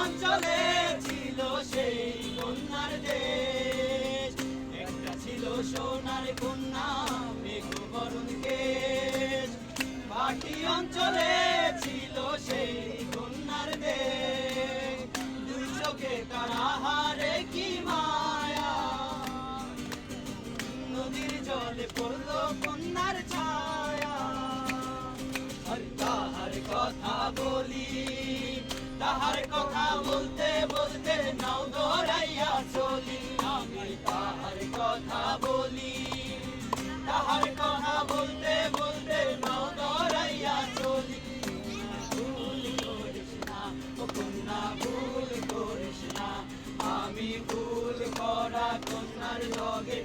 অঞ্চলে ছিল সেই কন্যার দেশ, একটা ছিল সোনার কন্যা মেঘবরণ কেশ। ভাটি অঞ্চলে ছিল সেই কন্যার দেশ, দুই চোখে তার আহারে কি মায়া, নদীর জলে পড়লো কন্যার ছায়া। আর তাহার কথা বলি, তাহার কথা বলতে বলতে নাও দৌড়াইয়া চলি, আমি তাহার কথা বলি, তাহার কথা বলতে বলতে নাও দৌড়াইয়া চলি। ভুল করিস না ও কন্যা, ভুল করিস না, আমি ভুল করা কন্যার লগে